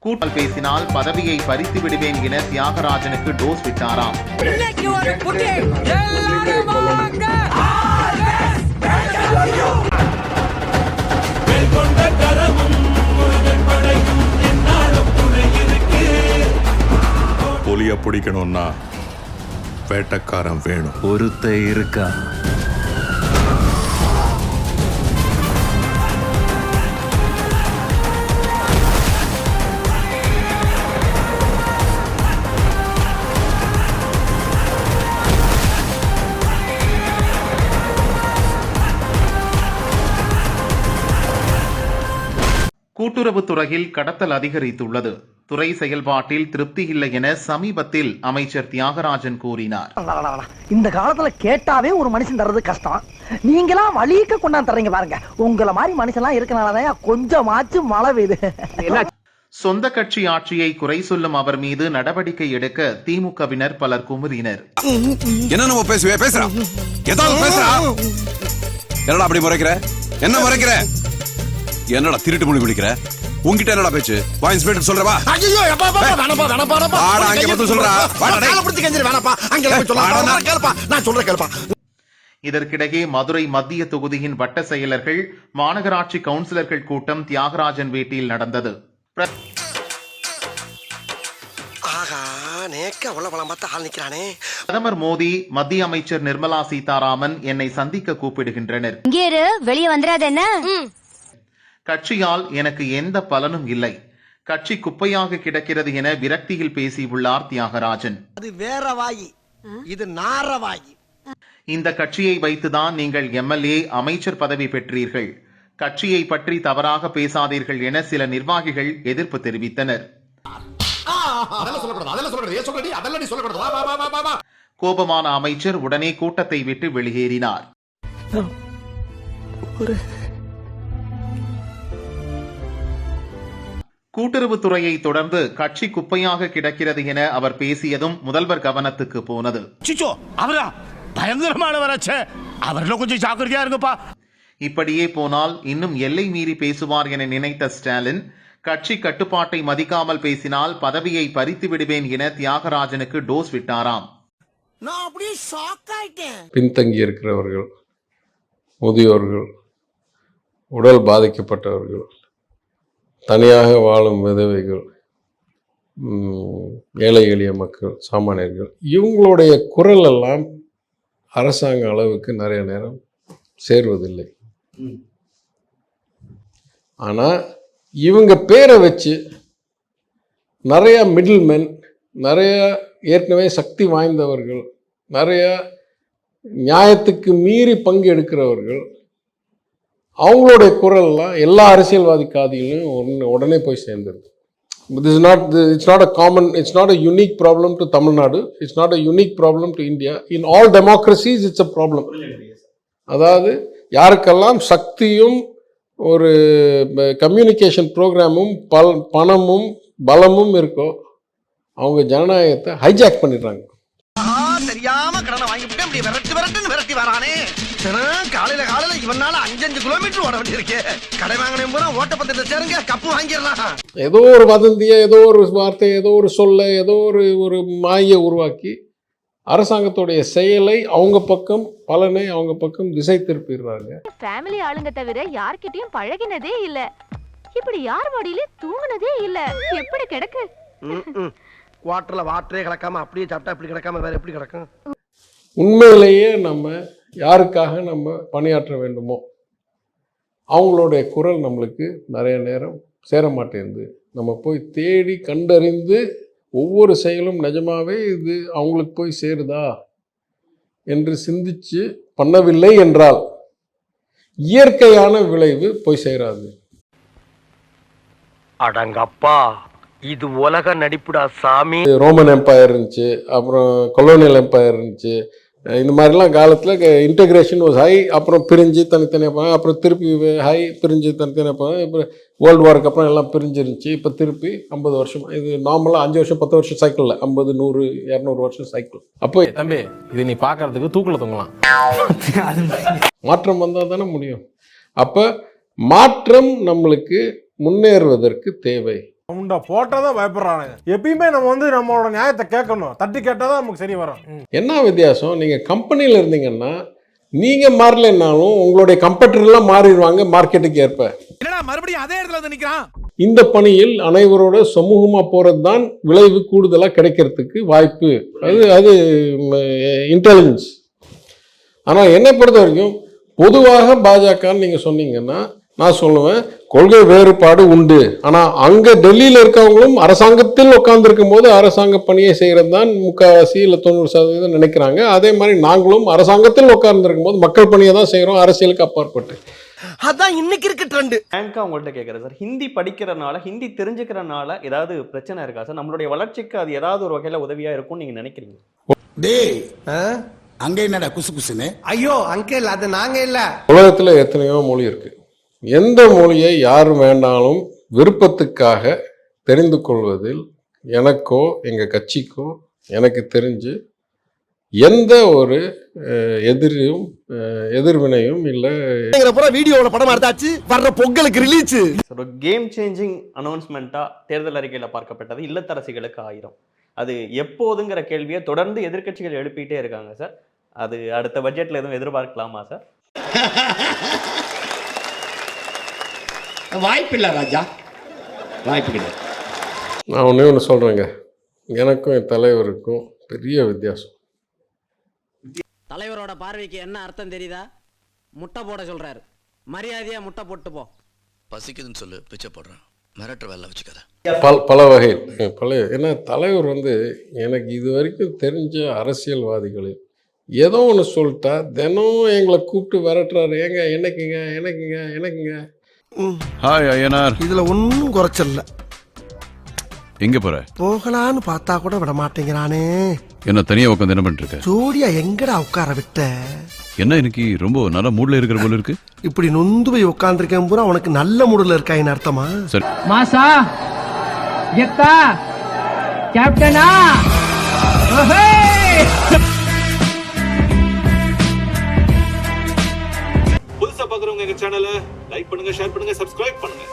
கூட்டல் பேசினால் பதவியை பறித்து விடுவேன் என தியாகராஜனுக்கு டோஸ் விட்டாராம். புலிய பிடிக்கணும்னா வேட்டக்காரன் வேணும். ஒருத்த இருக்கா? கூட்டுறவுத்துறையில் கடத்தல் அதிகரித்துள்ளது. துறை செயல்பாட்டில் திருப்தி இல்லை என சமீபத்தில் அமைச்சர் தியாகராஜன் கூறினார். இந்த காலத்துல கேட்டாவே ஒரு மனுஷன் தர்றது கஷ்டம். நீங்களா வலிக்க கொண்டாந்து தர்றீங்க பாருங்க. உங்களை மாதிரி மனுஷன்லாம் இருக்கனாலதான் கொஞ்சமாச்சும் மழை பெய்யுது. சொந்த கட்சி ஆட்சியை குறை சொல்லும் அவர் மீது நடவடிக்கை எடுக்க திமுகவினர் பலர் குமுறினர். என்ன நம்ம பேசுறா ஏதாவது பேசுறா? என்னடா அப்படி முறைக்கிற? என்ன முறைக்கிற? என்னடா திருட்டு மொழி பிடிக்கிற? உன்கிட்ட என்னடா பேச்சு? வா இன்ஸ்பெக்டர் சொல்றவா? ஐயோ அப்பா வேணாப்பா வேணாப்பா. ஆடா அங்க வந்து சொல்றா. வாடா கால பிடிச்சு கஞ்சரி வேணாப்பா. அங்க போய் சொல்றா. கேளுப்பா. நான் சொல்றேன் கேளுப்பா. இதற்கிடையே மதுரை மத்திய தொகுதியின் வட்ட செயலர்கள், மாநகராட்சி கவுன்சிலர்கள் கூட்டம் தியாகராஜன் வீட்டில் நடந்தது. பிரதமர் மோடி, மத்திய அமைச்சர் நிர்மலா சீதாராமன் என்னை சந்திக்க கூப்பிடுகின்றனர். வெளியே வந்துடாத. என்ன கட்சியால் எனக்கு எந்த பலனும் இல்லை, கட்சி குப்பையாக கிடக்கிறது என விரக்தியில் பேசியுள்ளார் தியாகராஜன். அது வேற வாயி, இது நார வாயி. இந்த கட்சியை வைத்துதான் நீங்கள் எம்எல்ஏ, அமைச்சர் பதவி பெற்றீர்கள். கட்சியை பற்றி தவறாக பேசாதீர்கள் என சில நிர்வாகிகள் எதிர்ப்பு தெரிவித்தனர். கோபமான அமைச்சர் உடனே கூட்டத்தை விட்டு வெளியேறினார். கூட்டுறவுத்துறையை தொடர்ந்து கட்சி குப்பையாக கிடக்கிறது என அவர் பேசியதும் முதல்வர் கவனத்துக்கு போனது. இப்படியே போனால் இன்னும் எல்லை மீறி பேசுவார் என நினைத்த ஸ்டாலின், கட்சி கட்டுப்பாட்டை மதிக்காமல் பேசினால் பதவியை பறித்து விடுவேன் என தியாகராஜனுக்கு டோஸ் விட்டாராம். பின்தங்கி இருக்கிறவர்கள், முதியோர்கள், உடல் பாதிக்கப்பட்டவர்கள், தனியாக வாழும் விதவைகள், ஏழை எளிய மக்கள், சாமானியர்கள், இவங்களுடைய குரல் எல்லாம் அரசாங்க அளவுக்கு நிறைய நேரம் சேர்வதில்லை. ஆனால் இவங்க பேரை வச்சு நிறைய மிடில் மென், நிறைய ஏற்கனவே சக்தி வாய்ந்தவர்கள், நிறைய நியாயத்துக்கு மீறி பங்கு எடுக்கிறவர்கள், அவங்களுடைய குரல்லாம் எல்லா அரசியல்வாதி காதிலும் உடனே போய் சேர்ந்துருது. It's not a unique problem to Tamil Nadu. It's not a unique problem to India. In all democracies, it's a problem. அதாவது யாருக்கெல்லாம் சக்தியும் ஒரு கம்யூனிகேஷன் ப்ரோக்ராமும் பணமும் பலமும் இருக்கோ அவங்க ஜனநாயகத்தை ஹைஜாக் பண்ணிடுறாங்க. தெரியாம கடனை வாங்கிட்டு அப்படி விரட்டி வரானே. காலையில இவனால 5 கிலோமீட்டர் ஓட வேண்டியிருக்கு. கடை வாங்கின பூரா ஓட்டப்பந்தயத்தை சேருங்க, கப்பு வாங்கிடலாம். ஏதோ ஒரு வதந்தியை, ஏதோ ஒரு வார்த்தை, ஏதோ ஒரு சொல்ல, ஏதோ ஒரு மாயை உருவாக்கி அரசாங்கத்துடைய செயலை அவங்க பக்கம், பலனை அவங்க பக்கம் திசை திருப்பிடுறாங்க. ஃபேமிலி ஆளுங்க தவிர யார்கிட்டயும் பழகினதே இல்ல. இப்படி யார் வாடியில தூங்குனதே இல்ல. எப்படி கிடக்கு? குவார்டர்ல வாட்டரே கிடக்காம அப்படியே சாப்பிட்டா இப்படி கிடக்காம வேற எப்படி கிடக்கும்? உண்மையிலேயே நம்ம யாருக்காக நம்ம பணியாற்ற வேண்டுமோ அவங்களுடைய குரல் நம்மளுக்கு நிறைய நேரம் சேர மாட்டேங்குது. நம்ம போய் தேடி கண்டறிந்து ஒவ்வொரு செயலும் நிஜமாவே இது அவங்களுக்கு போய் சேருதா என்று சிந்திச்சு பண்ணவில்லை என்றால் இயற்கையான விளைவு போய் சேராது. அடங்கப்பா, இது உலக நடிப்புடா சாமி. ரோமன் எம்பையர் இருந்துச்சு, அப்புறம் கொலோனியல் எம்பையர் இருந்துச்சு. இந்த மாதிரிலாம் காலத்தில் இன்டெகிரேஷன் வாஸ் ஹை. அப்புறம் பிரிஞ்சு தனித்தனியாக போனாங்க, அப்புறம் திருப்பி ஹை, பிரிஞ்சு தனித்தனியாக போனாங்க. இப்போ வேர்ல்டு வாருக்கு அப்புறம் எல்லாம் பிரிஞ்சிருந்துச்சு. இப்போ திருப்பி 50 வருஷம், இது நார்மலாக 5 வருஷம் 10 வருஷம் சைக்கிளில் 50 100 200 வருஷம் சைக்கிள். அப்போ தம்பி இது நீ பார்க்கறதுக்கு தூக்கில் தொங்கலாம். மாற்றம் வந்தால் தானே முடியும். அப்போ மாற்றம் நம்மளுக்கு முன்னேறுவதற்கு தேவை. முண்டை போட்டாதான் பயப்படுறானுங்க. எப்பயுமே நம்ம வந்து நம்மளோட நியாயத்தை கேட்கணும், தட்டி கேட்டாதான் நமக்கு சரி வரும். என்ன வித்தியாசம்? நீங்கள் கம்பெனியில் இருந்தீங்கன்னா நீங்கள் மாறலைன்னாலும் உங்களுடைய கம்பெட்டிலாம் மாறிடுவாங்க மார்க்கெட்டுக்கு ஏற்ப. என்னடா மறுபடியும் அதே இடத்துல வந்து நிக்கிறான்? இந்த பணியில் அனைவரோட சமூகமாக போகிறது தான் விளைவு கூடுதலாக கிடைக்கிறதுக்கு வாய்ப்பு. அது இன்டெலிஜென்ஸ். ஆனால் என்னை பொறுத்த வரைக்கும் பொதுவாக பாஜகன்னு நீங்கள் சொன்னீங்கன்னா நான் சொல்லுவேன் கொள்கை வேறுபாடு உண்டு. ஆனால் அங்கே டெல்லியில் இருக்கவங்களும் அரசாங்கத்தில் உட்கார்ந்துருக்கும் போது அரசாங்க பணியை செய்கிறது தான் முக்கால்வாசி இல்லை 90% நினைக்கிறாங்க. அதே மாதிரி நாங்களும் அரசாங்கத்தில் உட்கார்ந்துருக்கும் போது மக்கள் பணியை தான் செய்கிறோம், அரசியலுக்கு அப்பாற்பட்டு. அதான் இன்னைக்கு இருக்கு ட்ரெண்ட். பேங்க்கா உங்கள்கிட்ட கேட்குறேன் சார், ஹிந்தி படிக்கிறனால, ஹிந்தி தெரிஞ்சுக்கிறனால ஏதாவது பிரச்சனை இருக்கா சார்? நம்மளுடைய வளர்ச்சிக்கு அது ஏதாவது ஒரு வகையில் உதவியாக இருக்கும்னு நீங்கள் நினைக்கிறீங்க? டேய் அங்க என்னடா குசு குசுன்னு? ஐயோ அங்கிள், அது நாங்க இல்ல. உலகத்தில் எத்தனையோ மொழி இருக்கு. எந்த மொழியை யார் வேண்டாலும் விருப்பத்துக்காக தெரிந்து கொள்வதில் எனக்கோ எங்கள் கட்சிக்கோ எனக்கு தெரிஞ்சு எந்த ஒரு எதிர்வினையும் இல்லை. வீடியோல படம் எடுத்தாச்சு, வர்ற பொங்கலுக்கு ரிலீஸ். ஒரு கேம் சேஞ்சிங் அனௌன்ஸ்மெண்ட்டாக தேர்தல் அறிக்கையில் பார்க்கப்பட்டது இல்லத்தரசிகளுக்கு 1000. அது எப்போதுங்கிற கேள்வியை தொடர்ந்து எதிர்க்கட்சிகள் எழுப்பிட்டே இருக்காங்க சார். அது அடுத்த பட்ஜெட்டில் எதுவும் எதிர்பார்க்கலாமா சார்? வாய்ப்பு இல்ல ராஜா, வாய்ப்பு கிடையாது. நான் ஒன்று சொல்கிறேங்க, எனக்கும் என் தலைவருக்கும் பெரிய வித்தியாசம். தலைவரோட பார்வைக்கு என்ன அர்த்தம் தெரியுதா? முட்டை போட சொல்றாரு, மரியாதையா முட்டை போட்டு போ. பசிக்குதுன்னு சொல்லு, பிச்சை போடுறேன், மிரட்டுற வேலை வச்சுக்காத. பல வகையில் ஏன்னா தலைவர் எனக்கு இது வரைக்கும் தெரிஞ்ச அரசியல்வாதிகளில் ஏதோ ஒன்று சொல்லிட்டா தினம் எங்களை கூப்பிட்டு விரட்டுறாரு. ஏங்க எனக்குங்க. ஹாய் ஐயனார். இதுல ஒன்னும் குறைச்சல்ல. எங்க போற? போகலான்னு பார்த்தா கூட விட மாட்டேங்கிறானே. என்ன தனியா உட்காந்து என்ன பண்ணிட்டு இருக்க? ஜோடியா எங்கடா உட்கார விட்ட? என்ன இன்னைக்கு ரொம்ப நல்ல மூட்ல இருக்கிற போல இருக்கு. இப்படி நொந்து போய் உட்கார்ந்துருக்கேன் பூரா உனக்கு நல்ல மூடுல இருக்காயின்னு அர்த்தமா? சரி மாசா கெத்தா கேப்டனா புதுசா பாக்குறவங்க எங்க சேனலை லைக் பண்ணுங்க, ஷேர் பண்ணுங்க, சப்ஸ்கிரைப் பண்ணுங்க.